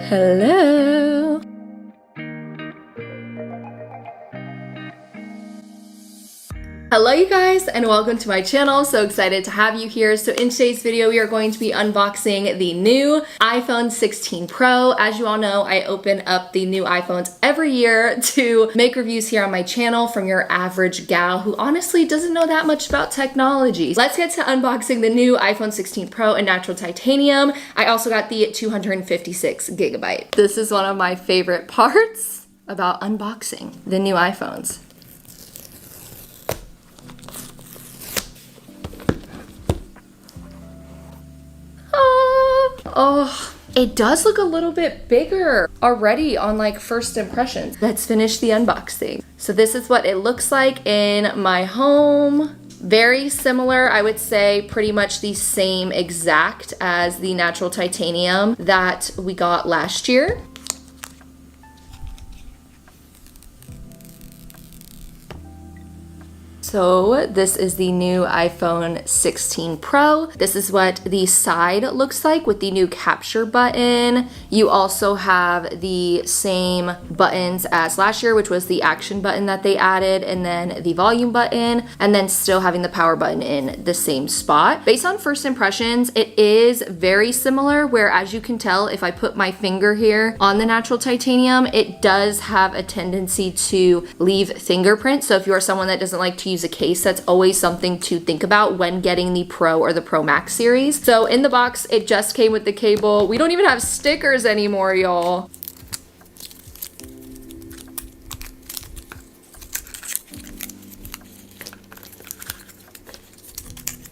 Hello. Hello you guys, and welcome to my channel. So excited to have you here. So in today's video, we are going to be unboxing the new iPhone 16 Pro. As you all know, I open up the new iPhones every year to make reviews here on my channel from your average gal who honestly doesn't know that much about technology. Let's get to unboxing the new iPhone 16 Pro in natural titanium. I also got the 256 gigabyte. This is one of my favorite parts about unboxing the new iPhones. Oh, it does look a little bit bigger already on like first impressions. Let's finish the unboxing. So this is what it looks like in my home. Very similar, I would say pretty much the same exact as the natural titanium that we got last year. So this is the new iPhone 16 Pro. This is what the side looks like with the new capture button. You also have the same buttons as last year, which was the action button that they added, and then the volume button, and then still having the power button in the same spot. Based on first impressions, it is very similar, where as you can tell, if I put my finger here on the natural titanium, it does have a tendency to leave fingerprints. So if you are someone that doesn't like to use a case, that's always something to think about when getting the Pro or the Pro Max series. So in the box, it just came with the cable. We don't even have stickers anymore, y'all.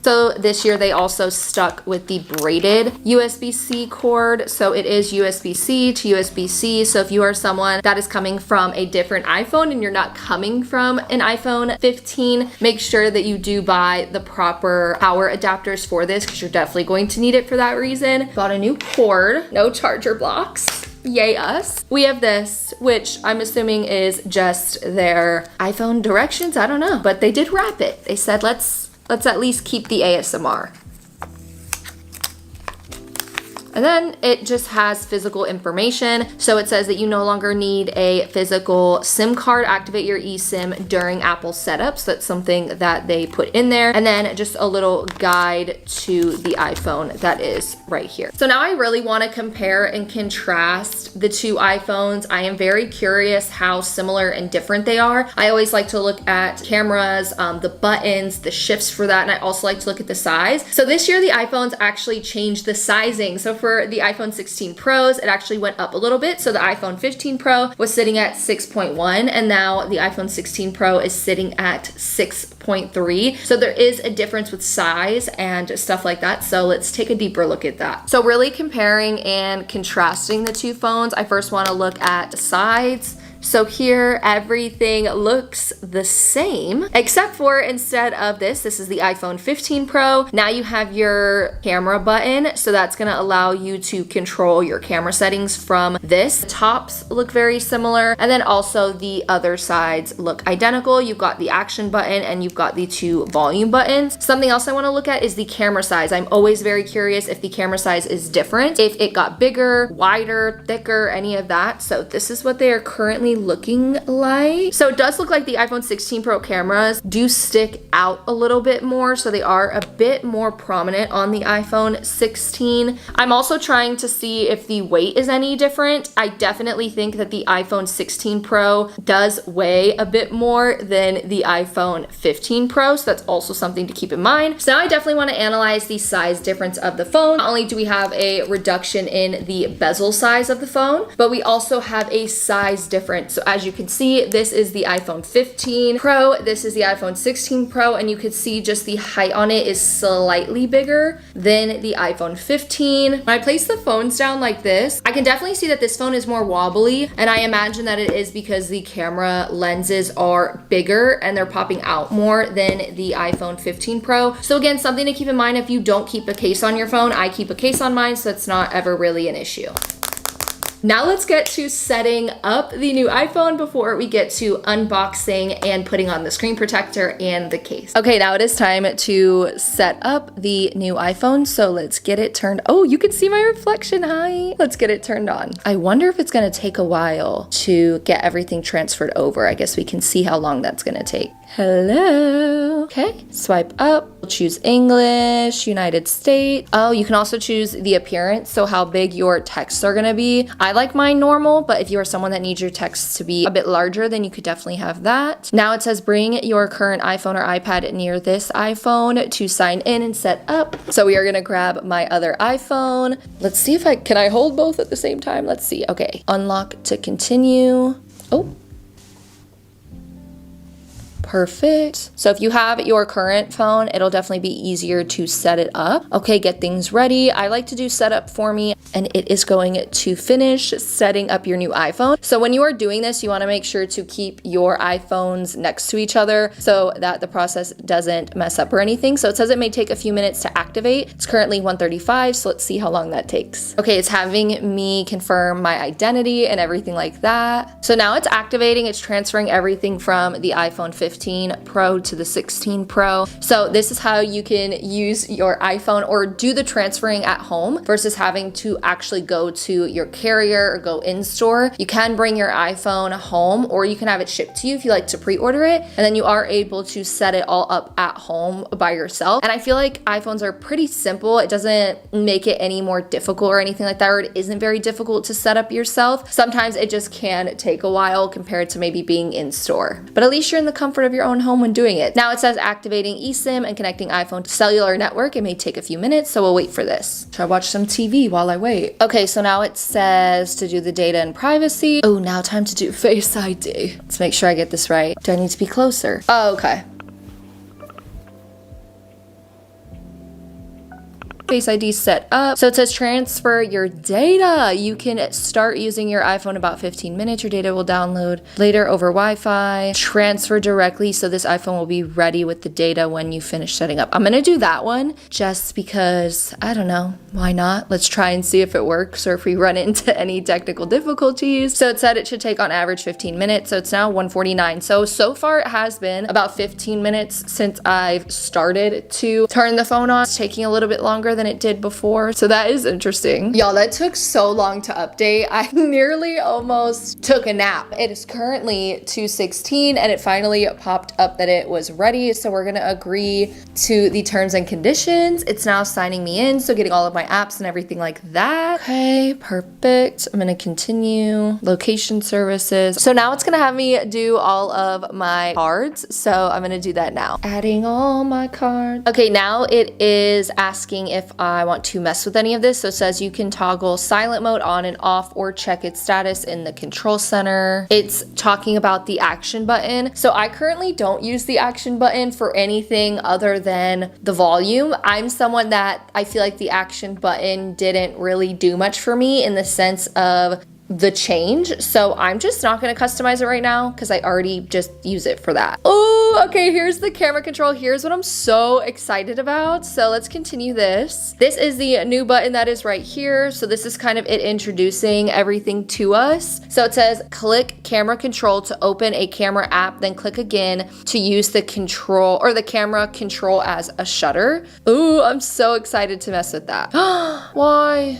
So this year they also stuck with the braided USB-C cord. So it is USB-C to USB-C. So if you are someone that is coming from a different iPhone and you're not coming from an iPhone 15, make sure that you do buy the proper power adapters for this, because you're definitely going to need it for that reason. Bought a new cord, no charger blocks. Yay us. We have this, which I'm assuming is just their iPhone directions. I don't know, but they did wrap it. They said, let's at least keep the ASMR. And then it just has physical information. So it says that you no longer need a physical SIM card. Activate your eSIM during Apple setups. That's something that they put in there. And then just a little guide to the iPhone that is right here. So now I really want to compare and contrast the two iPhones. I am very curious how similar and different they are. I always like to look at cameras, the buttons, the shifts for that. And I also like to look at the size. So this year the iPhones actually changed the sizing. So for the iPhone 16 Pros, it actually went up a little bit. So the iPhone 15 Pro was sitting at 6.1, and now the iPhone 16 Pro is sitting at 6.3. So there is a difference with size and stuff like that. So let's take a deeper look at that. So really comparing and contrasting the two phones, I first want to look at sides. So here, everything looks the same, except for instead of this is the iPhone 15 Pro. Now you have your camera button. So that's gonna allow you to control your camera settings from this. The tops look very similar. And then also the other sides look identical. You've got the action button and you've got the two volume buttons. Something else I wanna look at is the camera size. I'm always very curious if the camera size is different, if it got bigger, wider, thicker, any of that. So this is what they are currently looking like. So it does look like the iPhone 16 Pro cameras do stick out a little bit more, so they are a bit more prominent on the iPhone 16. I'm also trying to see if the weight is any different. I definitely think that the iPhone 16 Pro does weigh a bit more than the iPhone 15 Pro, so that's also something to keep in mind. So now I definitely want to analyze the size difference of the phone. Not only do we have a reduction in the bezel size of the phone, but we also have a size difference. So as you can see, this is the iPhone 15 Pro, this is the iPhone 16 Pro, and you can see just the height on it is slightly bigger than the iPhone 15. When I place the phones down like this, I can definitely see that this phone is more wobbly, and I imagine that it is because the camera lenses are bigger and they're popping out more than the iPhone 15 Pro. So again, something to keep in mind if you don't keep a case on your phone. I keep a case on mine, so it's not ever really an issue. Now let's get to setting up the new iPhone before we get to unboxing and putting on the screen protector and the case. Okay, now it is time to set up the new iPhone. So let's get it turned. Oh, you can see my reflection. Hi. Let's get it turned on. I wonder if it's gonna take a while to get everything transferred over. I guess we can see how long that's gonna take. Hello. Okay, swipe up. We'll choose English, United States. Oh, you can also choose the appearance, so how big your texts are gonna be. I like mine normal, but if you are someone that needs your texts to be a bit larger, then you could definitely have that. Now it says bring your current iPhone or iPad near this iPhone to sign in and set up. So we are gonna grab my other iPhone. Let's see if can I hold both at the same time? Let's see. Okay, unlock to continue. Oh. Perfect. So if you have your current phone, it'll definitely be easier to set it up. Okay, get things ready. I like to do setup for me, and it is going to finish setting up your new iPhone. So when you are doing this, you want to make sure to keep your iPhones next to each other so that the process doesn't mess up or anything. So it says it may take a few minutes to activate. It's currently 1:35, so let's see how long that takes. Okay, it's having me confirm my identity and everything like that. So now it's activating. It's transferring everything from the iPhone 15 Pro to the 16 Pro. So this is how you can use your iPhone or do the transferring at home versus having to actually go to your carrier or go in store. You can bring your iPhone home or you can have it shipped to you if you like to pre-order it, and then you are able to set it all up at home by yourself. And I feel like iPhones are pretty simple. It doesn't make it any more difficult or anything like that, or it isn't very difficult to set up yourself. Sometimes it just can take a while compared to maybe being in store, but at least you're in the comfort of your own home when doing it. Now it says activating eSIM and connecting iPhone to cellular network. It may take a few minutes, so we'll wait for this. Try watch some TV while I wait. Okay, so now it says to do the data and privacy. Oh, now time to do Face ID. Let's make sure I get this right. Do I need to be closer? Oh, okay. Face ID set up. So it says transfer your data. You can start using your iPhone about 15 minutes. Your data will download later over Wi-Fi. Transfer directly, so this iPhone will be ready with the data when you finish setting up. I'm gonna do that one just because, I don't know, why not? Let's try and see if it works or if we run into any technical difficulties. So it said it should take on average 15 minutes. So it's now 1:49. So far it has been about 15 minutes since I've started to turn the phone on. It's taking a little bit longer than it did before, so that is interesting. Y'all, that took so long to update. I nearly almost took a nap. It is currently 2:16 and it finally popped up that it was ready, so we're gonna agree to the terms and conditions. It's now signing me in, so getting all of my apps and everything like that. Okay, perfect. I'm gonna continue. Location services. So now it's gonna have me do all of my cards, so I'm gonna do that now. Adding all my cards. Okay, now it is asking if I want to mess with any of this. So it says you can toggle silent mode on and off or check its status in the control center. It's talking about the action button. So I currently don't use the action button for anything other than the volume. I'm someone that I feel like the action button didn't really do much for me in the sense of the change, so I'm just not going to customize it right now because I already just use it for that. Oh, okay, here's the camera control. Here's what I'm so excited about. So let's continue this. This is the new button that is right here. So this is kind of it introducing everything to us. So it says click camera control to open a camera app, then click again to use the control or the camera control as a shutter. Ooh, I'm so excited to mess with that. Why?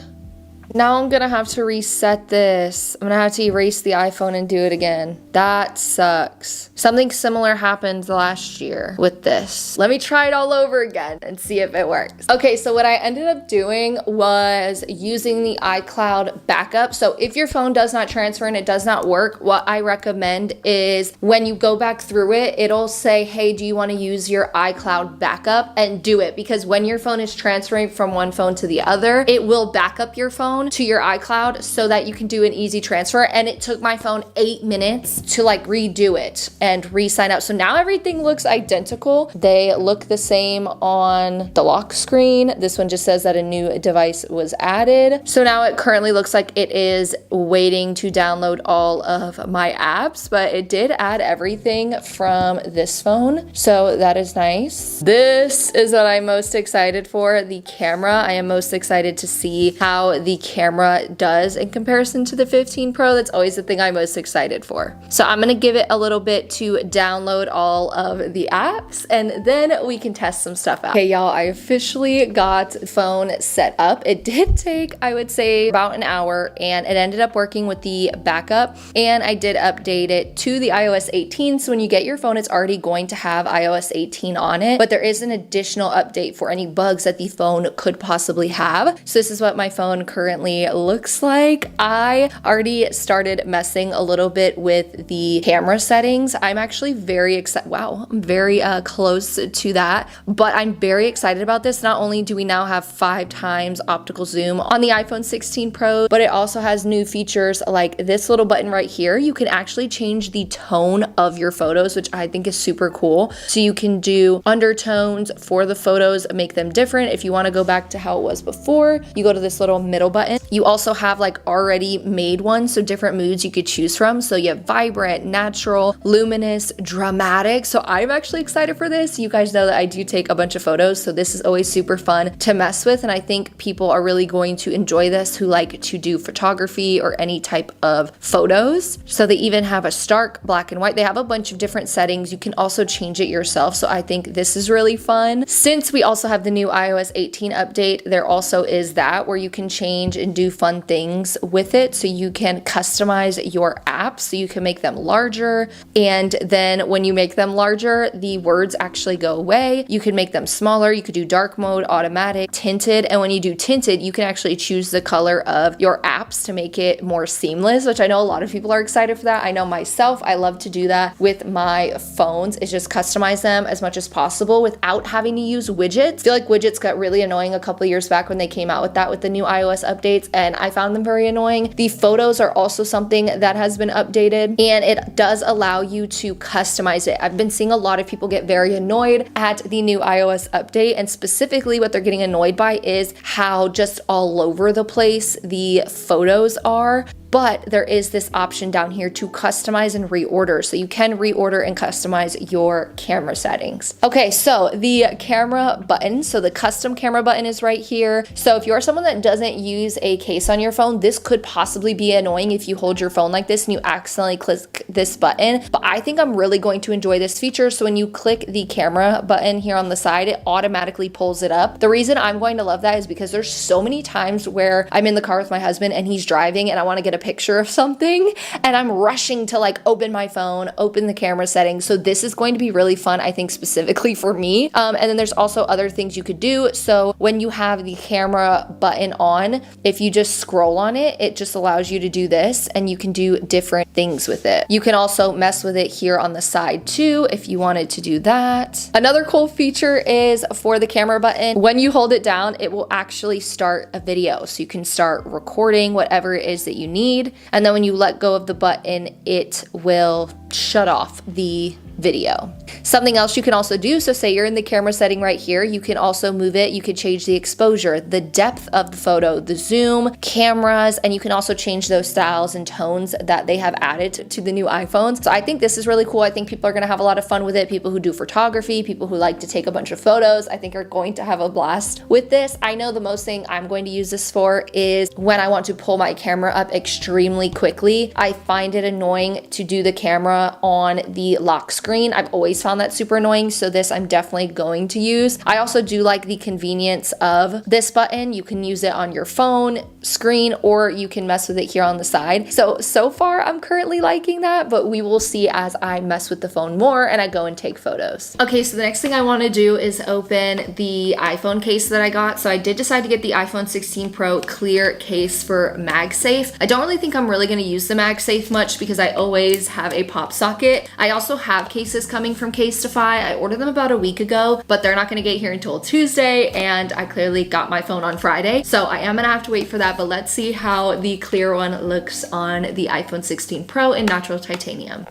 Now I'm gonna have to reset this. I'm gonna have to erase the iPhone and do it again. That sucks. Something similar happened last year with this. Let me try it all over again and see if it works. Okay, so what I ended up doing was using the iCloud backup. So if your phone does not transfer and it does not work, what I recommend is when you go back through it, it'll say, hey, do you wanna use your iCloud backup? And do it, because when your phone is transferring from one phone to the other, it will back up your phone to your iCloud so that you can do an easy transfer. And it took my phone 8 minutes to like redo it and and re-sign out. So now everything looks identical. They look the same on the lock screen. This one just says that a new device was added. So now it currently looks like it is waiting to download all of my apps, but it did add everything from this phone. So that is nice. This is what I'm most excited for, the camera. I am most excited to see how the camera does in comparison to the 15 Pro. That's always the thing I'm most excited for. So I'm gonna give it a little bit to download all of the apps and then we can test some stuff out. Okay, y'all, I officially got the phone set up. It did take, I would say, about an hour, and it ended up working with the backup, and I did update it to the iOS 18. So when you get your phone, it's already going to have iOS 18 on it, but there is an additional update for any bugs that the phone could possibly have. So this is what my phone currently looks like. I already started messing a little bit with the camera settings. I'm actually very excited. Wow, I'm very close to that, but I'm very excited about this. Not only do we now have 5 times optical zoom on the iPhone 16 Pro, but it also has new features like this little button right here. You can actually change the tone of your photos, which I think is super cool. So you can do undertones for the photos, make them different. If you want to go back to how it was before, you go to this little middle button. You also have like already made ones, so different moods you could choose from. So you have vibrant, natural, luminous, dramatic. So I'm actually excited for this. You guys know that I do take a bunch of photos, so this is always super fun to mess with, and I think people are really going to enjoy this who like to do photography or any type of photos. So they even have a stark black and white. They have a bunch of different settings. You can also change it yourself, so I think this is really fun. Since we also have the new iOS 18 update, there also is that where you can change and do fun things with it. So you can customize your apps, so you can make them larger, and then when you make them larger, the words actually go away. You can make them smaller. You could do dark mode, automatic, tinted, and when you do tinted, you can actually choose the color of your apps to make it more seamless, which I know a lot of people are excited for that. I know myself, I love to do that with my phones, is just customize them as much as possible without having to use widgets. I feel like widgets got really annoying a couple years back when they came out with that with the new iOS updates, and I found them very annoying. The photos are also something that has been updated, and it does allow you to customize it. I've been seeing a lot of people get very annoyed at the new iOS update, and specifically what they're getting annoyed by is how just all over the place the photos are. But there is this option down here to customize and reorder. So you can reorder and customize your camera settings. Okay, so the camera button. So the custom camera button is right here. So if you're someone that doesn't use a case on your phone, this could possibly be annoying if you hold your phone like this and you accidentally click this button. But I think I'm really going to enjoy this feature. So when you click the camera button here on the side, it automatically pulls it up. The reason I'm going to love that is because there's so many times where I'm in the car with my husband and he's driving and I want to get a picture of something and I'm rushing to like open my phone, open the camera settings. So this is going to be really fun, I think, specifically for me. And then there's also other things you could do. So when you have the camera button on, if you just scroll on it, it just allows you to do this and you can do different things with it. You can also mess with it here on the side too if you wanted to do that. Another cool feature is for the camera button, when you hold it down, it will actually start a video. So you can start recording whatever it is that you need. And then when you let go of the button, it will shut off the video. Something else you can also do, so say you're in the camera setting right here, you can also move it, you could change the exposure, the depth of the photo, the zoom, cameras, and you can also change those styles and tones that they have added to the new iPhones. So I think this is really cool. I think people are gonna have a lot of fun with it. People who do photography, people who like to take a bunch of photos, I think are going to have a blast with this. I know the most thing I'm going to use this for is when I want to pull my camera up extremely quickly. I find it annoying to do the camera on the lock screen. I've always found that super annoying, so this I'm definitely going to use. I also do like the convenience of this button. You can use it on your phone screen or you can mess with it here on the side. So far I'm currently liking that, but we will see as I mess with the phone more and I go and take photos. Okay, so the next thing I want to do is open the iPhone case that I got. So I did decide to get the iPhone 16 Pro clear case for MagSafe. I don't really think I'm really going to use the MagSafe much because I always have a pop socket. I also have cases coming from Casetify. I ordered them about a week ago, but they're not going to get here until Tuesday, and I clearly got my phone on Friday, so I am going to have to wait for that. But let's see how the clear one looks on the iPhone 16 Pro in natural titanium.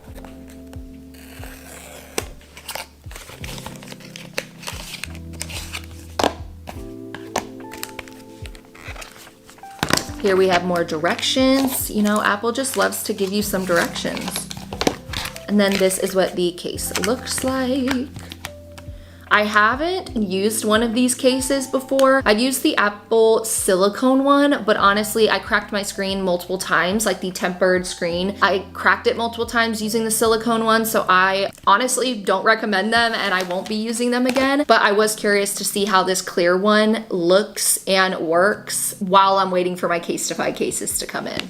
Here we have more directions. You know, Apple just loves to give you some directions. And then this is what the case looks like. I haven't used one of these cases before. I've used the Apple silicone one, but honestly, I cracked my screen multiple times, like the tempered screen. I cracked it multiple times using the silicone one, so I honestly don't recommend them and I won't be using them again. But I was curious to see how this clear one looks and works while I'm waiting for my Casetify cases to come in.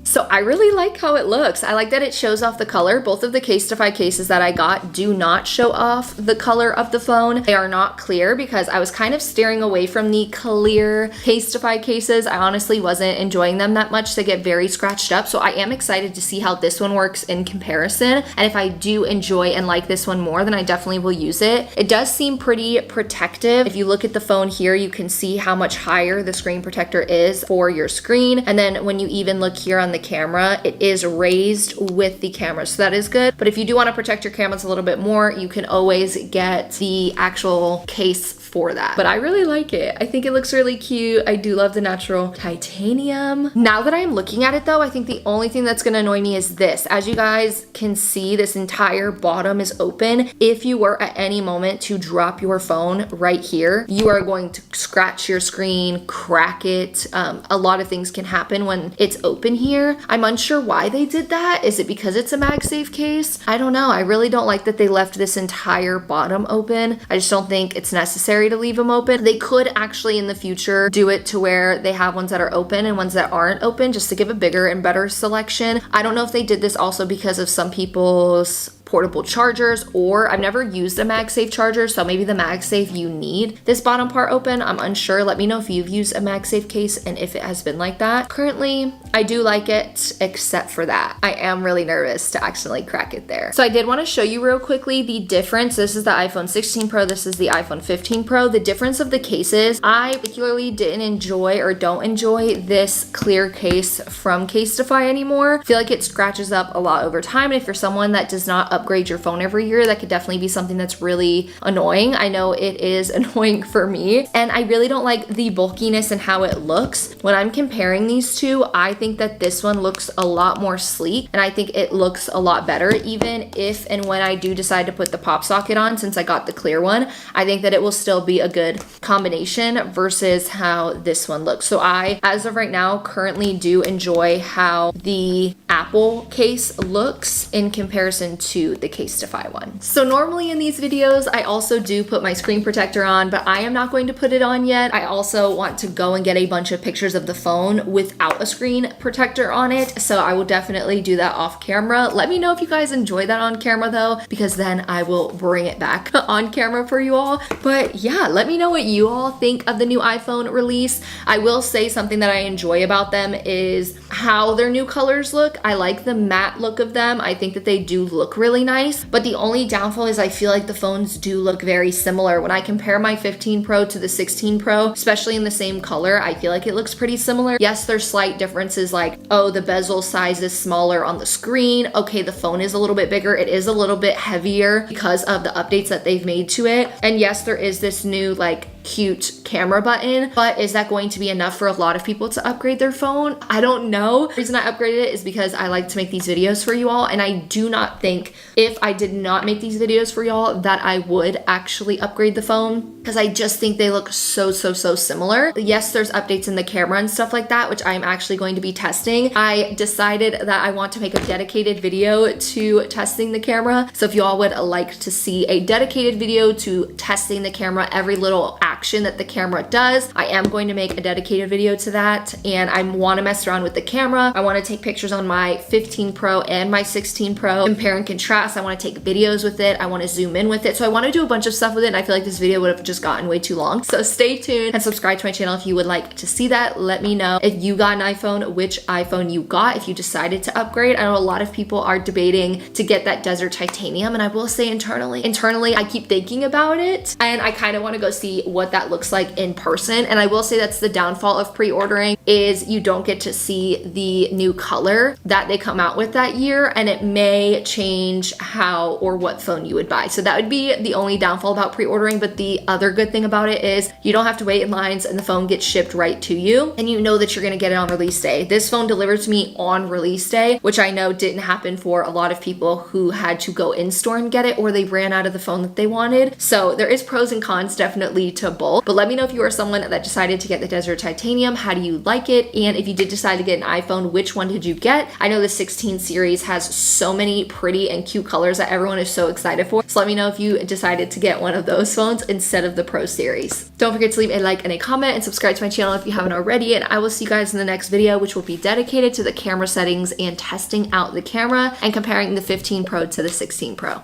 So I really like how it looks. I like that it shows off the color. Both of the Casetify cases that I got do not show off the color of the phone. They are not clear because I was kind of steering away from the clear Casetify cases. I honestly wasn't enjoying them that much. They get very scratched up. So I am excited to see how this one works in comparison. And if I do enjoy and like this one more, then I definitely will use it. It does seem pretty protective. If you look at the phone here, you can see how much higher the screen protector is for your screen. And then when you even look here on the camera, it is raised with the camera, so that is good. But if you do want to protect your cameras a little bit more, you can always get the actual case for that. But I really like it. I think it looks really cute. I do love the natural titanium. Now that I'm looking at it though, I think the only thing that's gonna annoy me is this. As you guys can see, this entire bottom is open. If you were at any moment to drop your phone right here, you are going to scratch your screen, crack it. A lot of things can happen when it's open here. I'm unsure why they did that. Is it because it's a MagSafe case? I don't know. I really don't like that they left this entire bottom open. I just don't think it's necessary to leave them open. They could actually in the future do it to where they have ones that are open and ones that aren't open, just to give a bigger and better selection. I don't know if they did this also because of some people's portable chargers, or I've never used a MagSafe charger, so maybe the MagSafe you need this bottom part open. I'm unsure. Let me know if you've used a MagSafe case and if it has been like that. Currently, I do like it, except for that. I am really nervous to accidentally crack it there. So I did want to show you real quickly the difference. This is the iPhone 16 Pro, this is the iPhone 15 Pro. The difference of the cases, I particularly didn't enjoy or don't enjoy this clear case from Casetify anymore. I feel like it scratches up a lot over time, and if you're someone that does not upgrade your phone every year, that could definitely be something that's really annoying. I know it is annoying for me, and I really don't like the bulkiness and how it looks. When I'm comparing these two, I think that this one looks a lot more sleek, and I think it looks a lot better. Even if and when I do decide to put the pop socket on, since I got the clear one, I think that it will still be a good combination versus how this one looks. So I, as of right now, currently do enjoy how the Apple case looks in comparison to the Casetify one. So normally in these videos, I also do put my screen protector on, but I am not going to put it on yet. I also want to go and get a bunch of pictures of the phone without a screen protector on it. So I will definitely do that off camera. Let me know if you guys enjoy that on camera though, because then I will bring it back on camera for you all. But yeah, let me know what you all think of the new iPhone release. I will say something that I enjoy about them is how their new colors look. I like the matte look of them. I think that they do look really nice, but the only downfall is I feel like the phones do look very similar. When I compare my 15 Pro to the 16 Pro, especially in the same color, I feel like it looks pretty similar. Yes, there's slight differences like, oh, the bezel size is smaller on the screen. Okay, the phone is a little bit bigger. It is a little bit heavier because of the updates that they've made to it. And yes, there is this new like cute camera button, but is that going to be enough for a lot of people to upgrade their phone? I don't know. The reason I upgraded it is because I like to make these videos for you all, and I do not think if I did not make these videos for y'all that I would actually upgrade the phone, because I just think they look so similar. Yes, there's updates in the camera and stuff like that, which I'm actually going to be testing. I decided that I want to make a dedicated video to testing the camera. So if y'all would like to see a dedicated video to testing the camera, every little action that the camera does, I am going to make a dedicated video to that. And I want to mess around with the camera. I want to take pictures on my 15 Pro and my 16 Pro, compare and contrast. I want to take videos with it. I want to zoom in with it. So I want to do a bunch of stuff with it, and I feel like this video would have just gotten way too long. So stay tuned and subscribe to my channel if you would like to see that. Let me know if you got an iPhone, which iPhone you got, if you decided to upgrade. I know a lot of people are debating to get that desert titanium, and I will say internally I keep thinking about it, and I kind of want to go see what that looks like in person. And I will say that's the downfall of pre-ordering, is you don't get to see the new color that they come out with that year, and it may change how or what phone you would buy. So that would be the only downfall about pre-ordering. But the other good thing about it is you don't have to wait in lines, and the phone gets shipped right to you, and you know that you're gonna get it on release day. This phone delivered to me on release day, which I know didn't happen for a lot of people who had to go in store and get it, or they ran out of the phone that they wanted. So there is pros and cons definitely to both. But let me know if you are someone that decided to get the Desert Titanium. How do you like it? And if you did decide to get an iPhone, which one did you get? I know the 16 series has so many pretty and cute colors that everyone is so excited for. So let me know if you decided to get one of those phones instead of the Pro series. Don't forget to leave a like and a comment and subscribe to my channel if you haven't already. And I will see you guys in the next video, which will be dedicated to the camera settings and testing out the camera and comparing the 15 Pro to the 16 Pro.